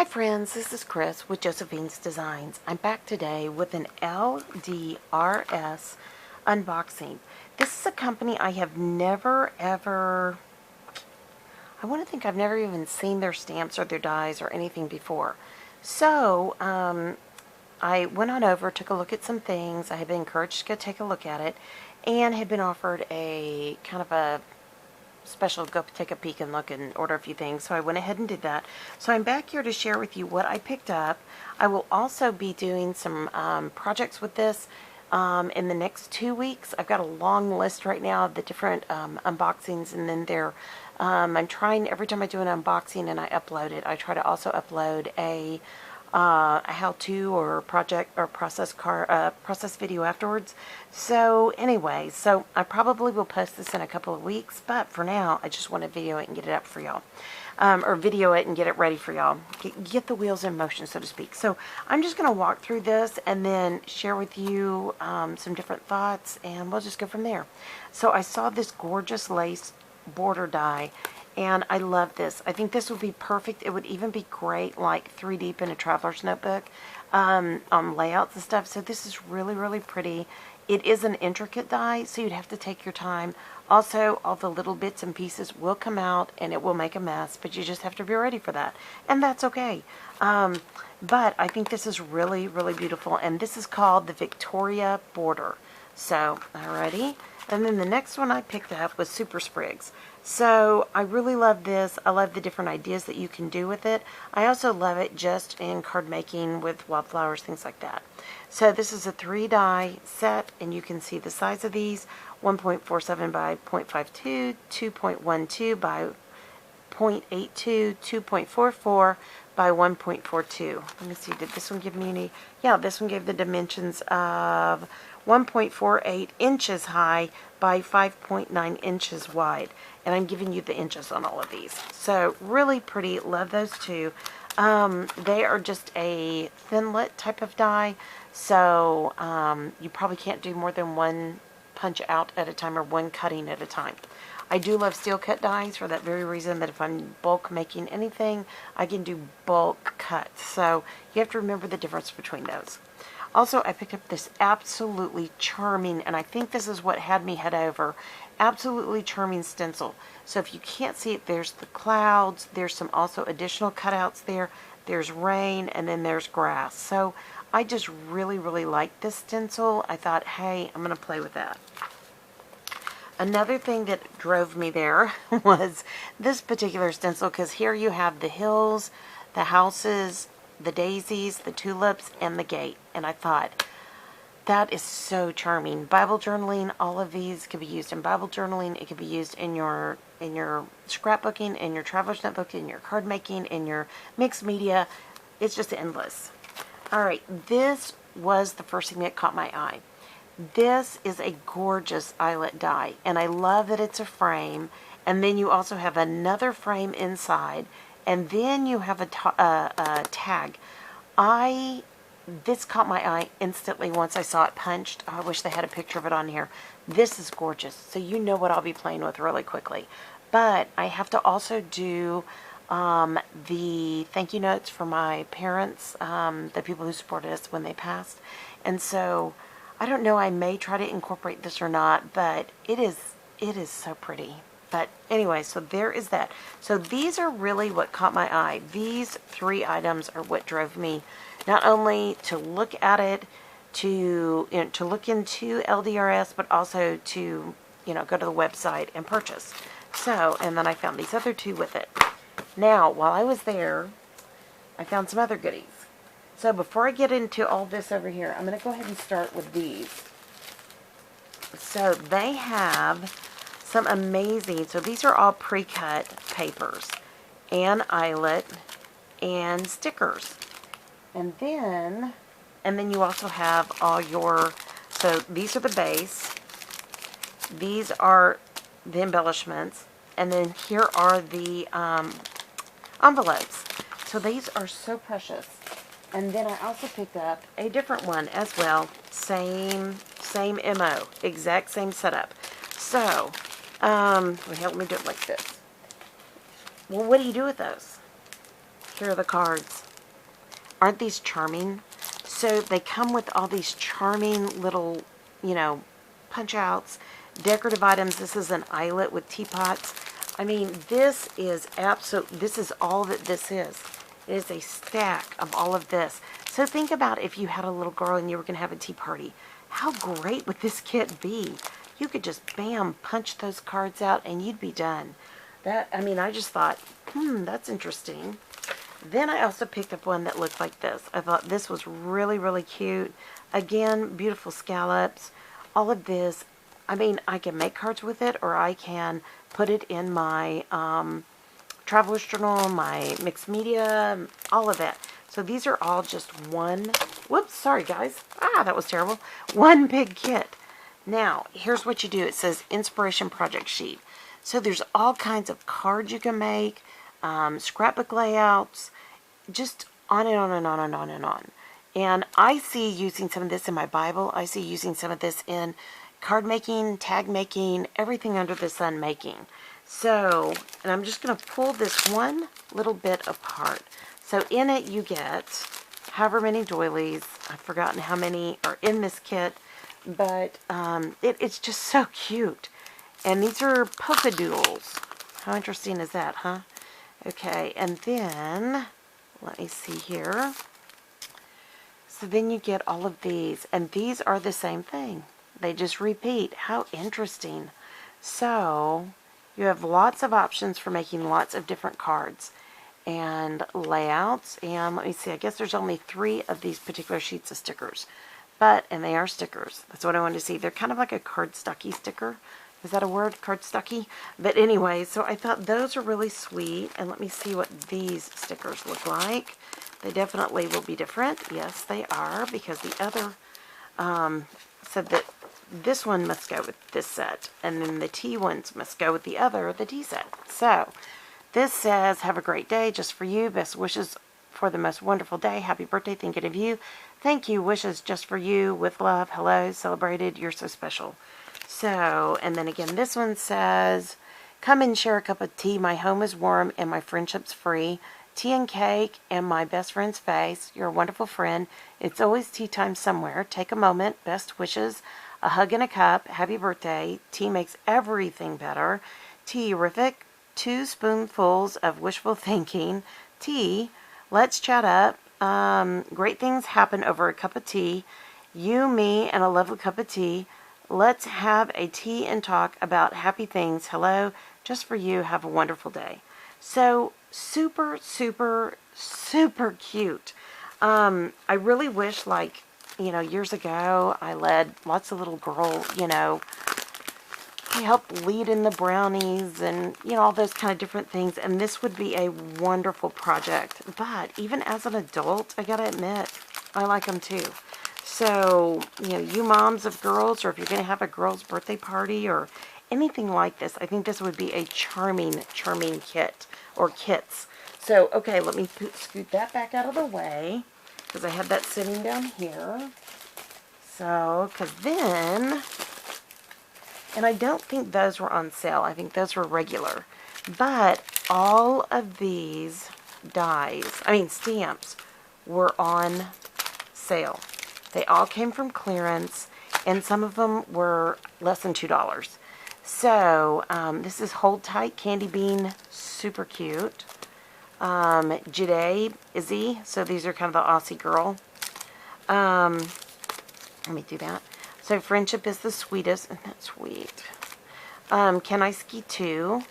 Hi friends, this is Chris with Josephine's Designs. I'm back today with an LDRS unboxing. This is a company I have never ever, I want to think I've never even seen their stamps or their dies or anything before. So, I went on over, took a look at some things. I had been encouraged to go take a look at it and had been offered a kind of a special go take a peek and look and order a few things, so I went ahead and did that. So I'm back here to share with you what I picked up. I will also be doing some projects with this in the next 2 weeks. I've got a long list right now of the different unboxings, and then I'm trying, every time I do an unboxing and I upload it, I try to also upload a how-to or project or process video afterwards. So anyway, so I probably will post this in a couple of weeks, but for now I just want to video it and get it up for y'all, or video it and get it ready for y'all, get the wheels in motion, so to speak. So I'm just going to walk through this and then share with you some different thoughts, and we'll just go from there. So I saw this gorgeous lace border die, and I love this. I think this would be perfect. It would even be great like 3 deep in a traveler's notebook on layouts and stuff. So this is really, really pretty. It is an intricate die, so you'd have to take your time. Also, all the little bits and pieces will come out and it will make a mess, but you just have to be ready for that. And that's okay. But I think this is really, really beautiful. And this is called the Victoria Border. So, alrighty. And then the next one I picked up was Super Sprigs. So I really love this. I love the different ideas that you can do with it. I also love it just in card making with wildflowers, things like that. So this is a 3 die set, and you can see the size of these: 1.47 by 0.52, 2.12 by 0.82, 2.44 by 1.42. Let me see, did this one give me any? Yeah, this one gave the dimensions of 1.48 inches high by 5.9 inches wide. And I'm giving you the inches on all of these. So really pretty. Love those two. They are just a thinlet type of die. So you probably can't do more than one punch out at a time or one cutting at a time. I do love steel cut dies for that very reason, that if I'm bulk making anything, I can do bulk cuts. So you have to remember the difference between those. Also, I picked up this absolutely charming, and I think this is what had me head over, absolutely charming stencil. So if you can't see it, there's the clouds, there's some also additional cutouts there, there's rain, and then there's grass. So I just really, really like this stencil. I thought, hey, I'm going to play with that. Another thing that drove me there was this particular stencil, because here you have the hills, the houses, the daisies, the tulips, and the gate. And I thought, that is so charming. Bible journaling, all of these could be used in Bible journaling. It could be used in your scrapbooking, in your traveler's notebook, in your card making, in your mixed media. It's just endless. Alright, this was the first thing that caught my eye. This is a gorgeous eyelet die, and I love that it's a frame, and then you also have another frame inside, and then you have a tag. This caught my eye instantly once I saw it punched. I wish they had a picture of it on here. This is gorgeous. So you know what I'll be playing with really quickly. But I have to also do the thank you notes for my parents, the people who supported us when they passed. And so I don't know, I may try to incorporate this or not, but it is so pretty. But anyway, so there is that. So these are really what caught my eye. These 3 items are what drove me not only to look at it, to look into LDRS, but also to go to the website and purchase. So, and then I found these other 2 with it. Now, while I was there, I found some other goodies. So before I get into all this over here, I'm going to go ahead and start with these. So they have some amazing, so these are all pre-cut papers and eyelet and stickers. And then you also have all your, so these are the base, these are the embellishments, and then here are the envelopes. So these are so precious. And then I also picked up a different one as well, same MO, exact same setup. So let me do it like this. Well, what do you do with those? Here are the cards. Aren't these charming? So they come with all these charming little, you know, punch outs, decorative items. This is an eyelet with teapots. I mean, this is this is all that this is. It is a stack of all of this. So think about if you had a little girl and you were going to have a tea party. How great would this kit be? You could just, bam, punch those cards out and you'd be done. I mean, I just thought, that's interesting. Then I also picked up one that looked like this. I thought this was really, really cute. Again, beautiful scallops. All of this. I mean, I can make cards with it, or I can put it in my Traveler's Journal, my mixed media, all of that. So these are all just one, whoops, sorry guys. That was terrible. One big kit. Now, here's what you do. It says Inspiration Project Sheet. So there's all kinds of cards you can make, scrapbook layouts, just on and on and on and on and on. And I see using some of this in my Bible. I see using some of this in card making, tag making, everything under the sun making. So, and I'm just going to pull this one little bit apart. So in it you get however many doilies. I've forgotten how many are in this kit, but it's just so cute. And these are polka doodles. How interesting is that, huh? Okay, and then, let me see here. So then you get all of these, and these are the same thing. They just repeat. How interesting. So, you have lots of options for making lots of different cards and layouts. And let me see, I guess there's only 3 of these particular sheets of stickers. And they are stickers. That's what I wanted to see. They're kind of like a cardstocky sticker. Is that a word? Cardstocky? But anyway, so I thought those are really sweet. And let me see what these stickers look like. They definitely will be different. Yes, they are, because the other said that this one must go with this set, and then the tea ones must go with the tea set. So, this says, have a great day, just for you. Best wishes for the most wonderful day. Happy birthday, thinking of you. Thank you, wishes just for you, with love. Hello, celebrated, you're so special. So, and then again, this one says, come and share a cup of tea. My home is warm and my friendship's free. Tea and cake and my best friend's face. You're a wonderful friend. It's always tea time somewhere. Take a moment. Best wishes. A hug and a cup. Happy birthday. Tea makes everything better. Tea-rific. 2 spoonfuls of wishful thinking. Tea. Let's chat up. Great things happen over a cup of tea. You, me, and a lovely cup of tea. Let's have a tea and talk about happy things. Hello. Just for you. Have a wonderful day. So, super, super, super cute. I really wish, like, you know, years ago, I led lots of little girl, you know, I helped lead in the brownies and, you know, all those kind of different things. And this would be a wonderful project. But even as an adult, I gotta admit, I like them too. So, you know, you moms of girls, or if you're going to have a girl's birthday party or anything like this, I think this would be a charming, charming kit or kits. So, okay, let me scoot that back out of the way because I had that sitting down here. So, because then, and I don't think those were on sale. I think those were regular. But all of these stamps were on sale. They all came from clearance, and some of them were less than $2. So, this is Hold Tight Candy Bean, super cute. Jide, Izzy, so these are kind of the Aussie girl. Let me do that. So, Friendship is the sweetest, and that's sweet. Can I Ski 2?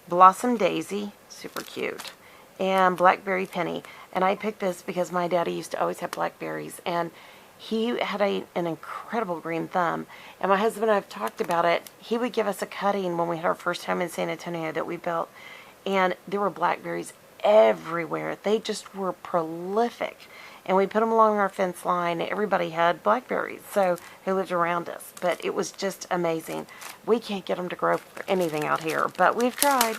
Blossom Daisy, super cute. And Blackberry Penny. And I picked this because my daddy used to always have blackberries. And he had an incredible green thumb. And my husband and I have talked about it. He would give us a cutting when we had our first home in San Antonio that we built. And there were blackberries everywhere. They just were prolific. And we put them along our fence line. Everybody had blackberries, so who lived around us. But it was just amazing. We can't get them to grow anything out here, but we've tried.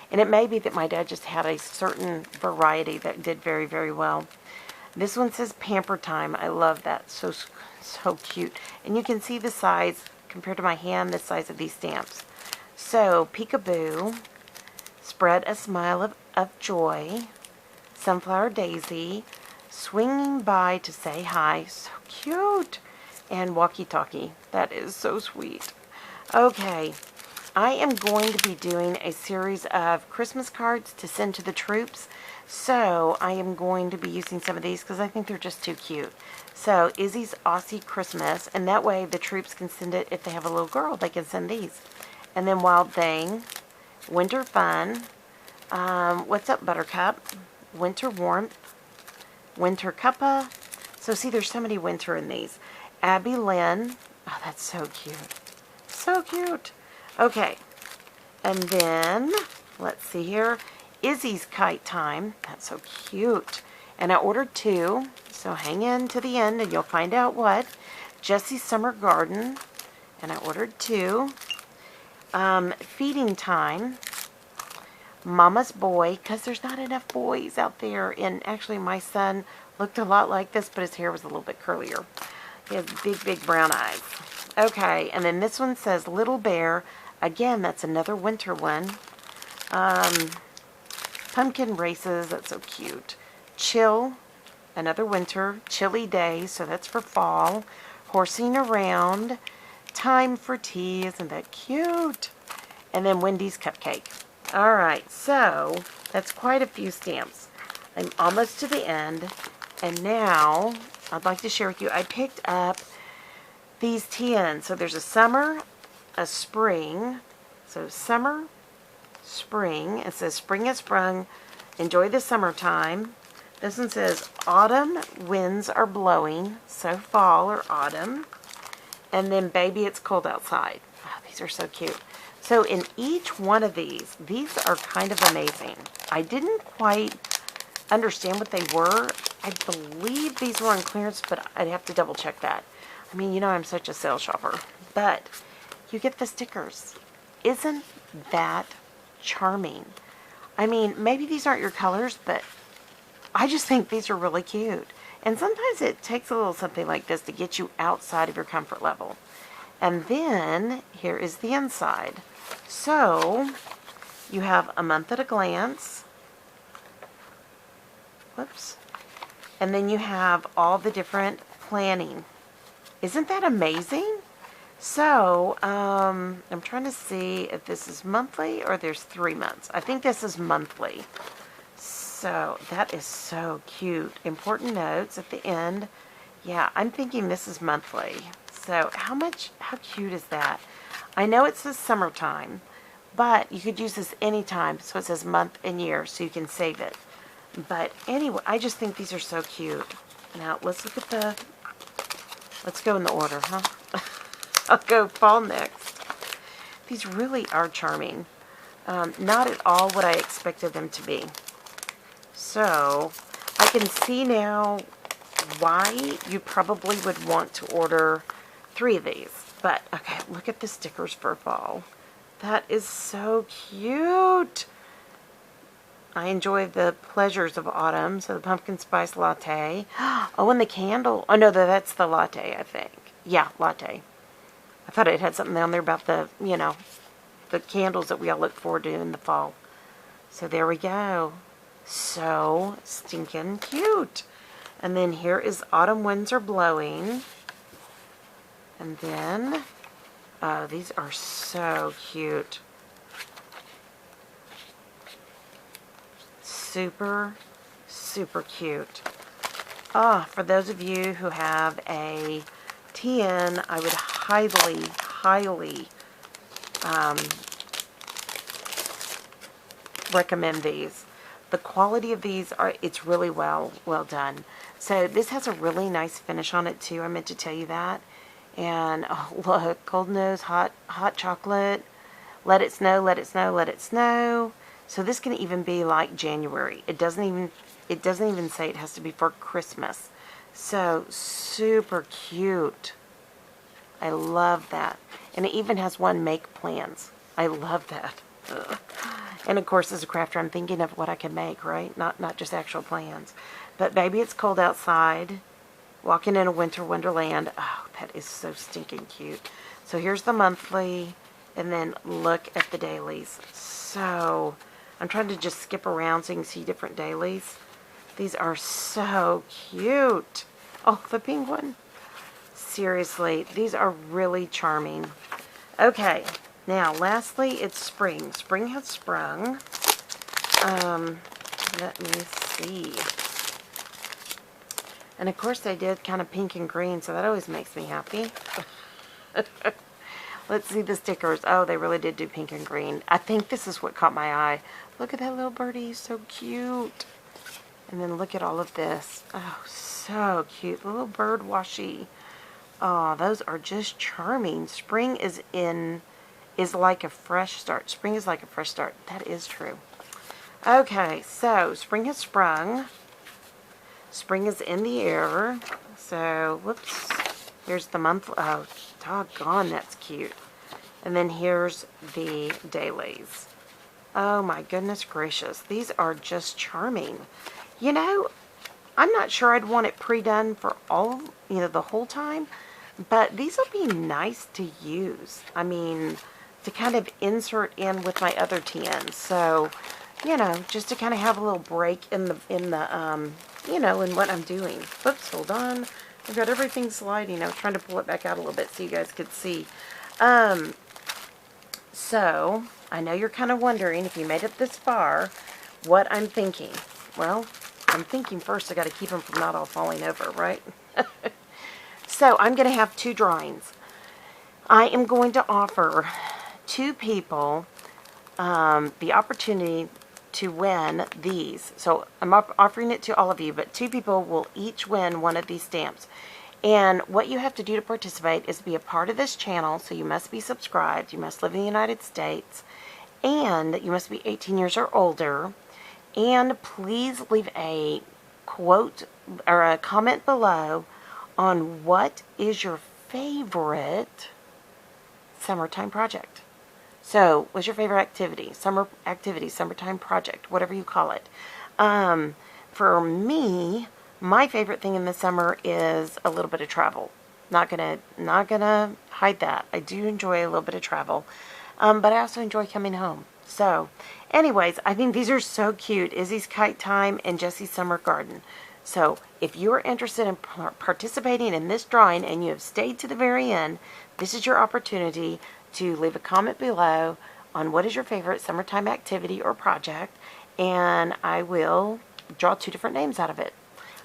And it may be that my dad just had a certain variety that did very, very well. This one says Pamper Time. I love that. So cute. And you can see the size, compared to my hand, the size of these stamps. So, Peekaboo, Spread a Smile of Joy, Sunflower Daisy, swinging by to say hi. So cute. And walkie-talkie. That is so sweet. Okay, I am going to be doing a series of Christmas cards to send to the troops. So I am going to be using some of these because I think they're just too cute. So Izzy's Aussie Christmas, and that way the troops can send it. If they have a little girl, they can send these. And then Wild Thing, Winter Fun, what's up Buttercup, Winter Warmth, Winter Cuppa. So see, there's so many winter in these. Abby Lynn, oh, that's so cute. So cute. Okay, and then, let's see here, Izzy's Kite Time. That's so cute. And I ordered 2, so hang in to the end and you'll find out what. Jessie's Summer Garden, and I ordered 2. Feeding Time. Mama's Boy, because there's not enough boys out there. And actually my son looked a lot like this, but his hair was a little bit curlier. He has big, big brown eyes. Okay, and then this one says Little Bear. Again, that's another winter one. Pumpkin Races, that's so cute. Chill, another winter. Chilly Day, so that's for fall. Horsing Around. Time for Tea, isn't that cute? And then Wendy's Cupcake. Alright, so that's quite a few stamps. I'm almost to the end. And now, I'd like to share with you, I picked up these 10. So there's a summer, a spring. So summer, spring. It says spring has sprung. Enjoy the summertime. This one says autumn winds are blowing. So fall or autumn. And then baby, it's cold outside. Oh, these are so cute. So in each one of these are kind of amazing. I didn't quite understand what they were. I believe these were on clearance, but I'd have to double check that. I mean, you know I'm such a sale shopper. But you get the stickers. Isn't that charming? I mean, maybe these aren't your colors, but I just think these are really cute. And sometimes it takes a little something like this to get you outside of your comfort level. And then here is the inside. So you have a month at a glance. Whoops. And then you have all the different planning. Isn't that amazing? So, I'm trying to see if this is monthly or there's 3 months. I think this is monthly. So, that is so cute. Important notes at the end. Yeah, I'm thinking this is monthly. So, how cute is that? I know it says summertime, but you could use this anytime. So, it says month and year, so you can save it. But anyway, I just think these are so cute. Now, let's look at the... Let's go in the order, huh? I'll go fall next. These really are charming. Not at all what I expected them to be. So, I can see now why you probably would want to order 3 of these. But, okay, look at the stickers for fall. That is so cute. I enjoy the pleasures of autumn. So the pumpkin spice latte. Oh, and the candle. Oh, no, that's the latte, I think. Yeah, latte. I thought it had something down there about the, you know, the candles that we all look forward to in the fall. So there we go. So stinking cute. And then here is Autumn Winds Are Blowing. And then, oh, these are so cute. Super, super cute. For those of you who have a TN, I would highly, highly recommend these. The quality of these it's really well done. So this has a really nice finish on it too. I meant to tell you that. And oh, look, Cold Nose hot chocolate. Let it snow, let it snow, let it snow. So this can even be like January. It doesn't even say it has to be for Christmas. So super cute. I love that. And it even has one make plans. I love that. Ugh. And of course, as a crafter, I'm thinking of what I can make, right? Not just actual plans. But baby, it's cold outside. Walking in a winter wonderland. Oh, that is so stinking cute. So here's the monthly. And then look at the dailies. So I'm trying to just skip around so you can see different dailies. These are so cute. Oh, the penguin. Seriously, these are really charming. Okay, now lastly, it's spring. Spring has sprung. Let me see. And of course they did kind of pink and green, so that always makes me happy. Let's see the stickers. Oh, they really did do pink and green. I think this is what caught my eye. Look at that little birdie, so cute. And then look at all of this. Oh, so cute. The little bird washi. Oh, those are just charming. Spring is like a fresh start. Spring is like a fresh start. That is true. Okay, so spring has sprung. Spring is in the air. So, whoops. Here's the month. Oh, doggone, that's cute. And then here's the dailies. Oh my goodness gracious. These are just charming. You know, I'm not sure I'd want it pre-done for all, the whole time. But these will be nice to use. I mean, to kind of insert in with my other TNs. So, just to kind of have a little break in in what I'm doing. Oops, hold on. I've got everything sliding. I was trying to pull it back out a little bit so you guys could see. So, I know you're kind of wondering, if you made it this far, what I'm thinking. Well, I'm thinking first I got to keep them from not all falling over, right? So, I'm going to have 2 drawings. I am going to offer 2 people the opportunity to win these. So, I'm offering it to all of you, but 2 people will each win one of these stamps. And what you have to do to participate is be a part of this channel. So, you must be subscribed. You must live in the United States. And you must be 18 years or older. And please leave a quote or a comment below on what is your favorite summertime project. So, what's your favorite activity? Summer activity, summertime project, whatever you call it. For me, my favorite thing in the summer is a little bit of travel. Not gonna hide that. I do enjoy a little bit of travel. But I also enjoy coming home. So, anyways, I think these are so cute. Izzy's Kite Time and Jessie's Summer Garden. So, if you are interested in participating in this drawing and you have stayed to the very end, this is your opportunity to leave a comment below on what is your favorite summertime activity or project, and I will draw 2 different names out of it.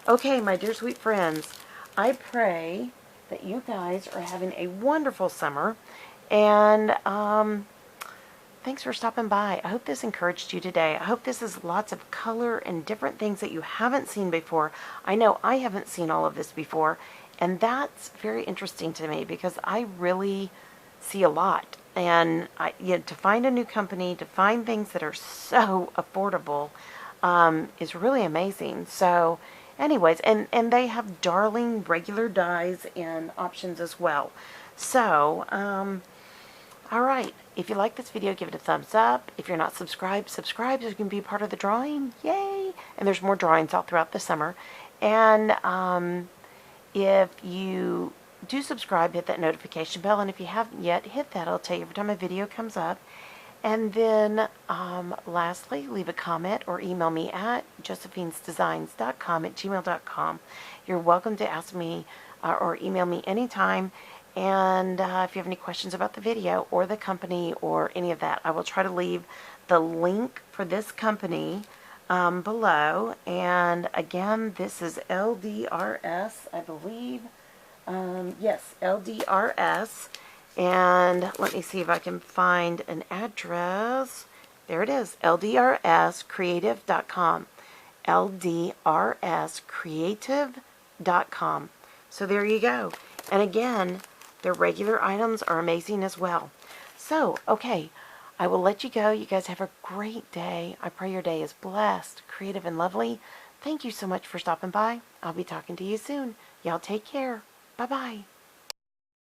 Okay, my dear sweet friends, I pray that you guys are having a wonderful summer, and thanks for stopping by. I hope this encouraged you today. I hope this is lots of color and different things that you haven't seen before. I know I haven't seen all of this before, and that's very interesting to me because I really see a lot. And to find a new company, to find things that are so affordable is really amazing. So anyways, and they have darling regular dies and options as well. So, alright, if you like this video, give it a thumbs up. If you're not subscribed, subscribe so you can be part of the drawing. Yay! And there's more drawings all throughout the summer. And if you do subscribe, hit that notification bell. And if you haven't yet, hit that. It'll tell you every time a video comes up. And then, lastly, leave a comment or email me at josephinesdesigns.com@gmail.com. You're welcome to ask me or email me anytime. And if you have any questions about the video or the company or any of that, I will try to leave the link for this company below. And again, this is LDRS, I believe. Yes, LDRS. And let me see if I can find an address. There it is, ldrscreative.com. ldrscreative.com. So there you go. And again, their regular items are amazing as well. So, okay, I will let you go. You guys have a great day. I pray your day is blessed, creative, and lovely. Thank you so much for stopping by. I'll be talking to you soon. Y'all take care. Bye-bye.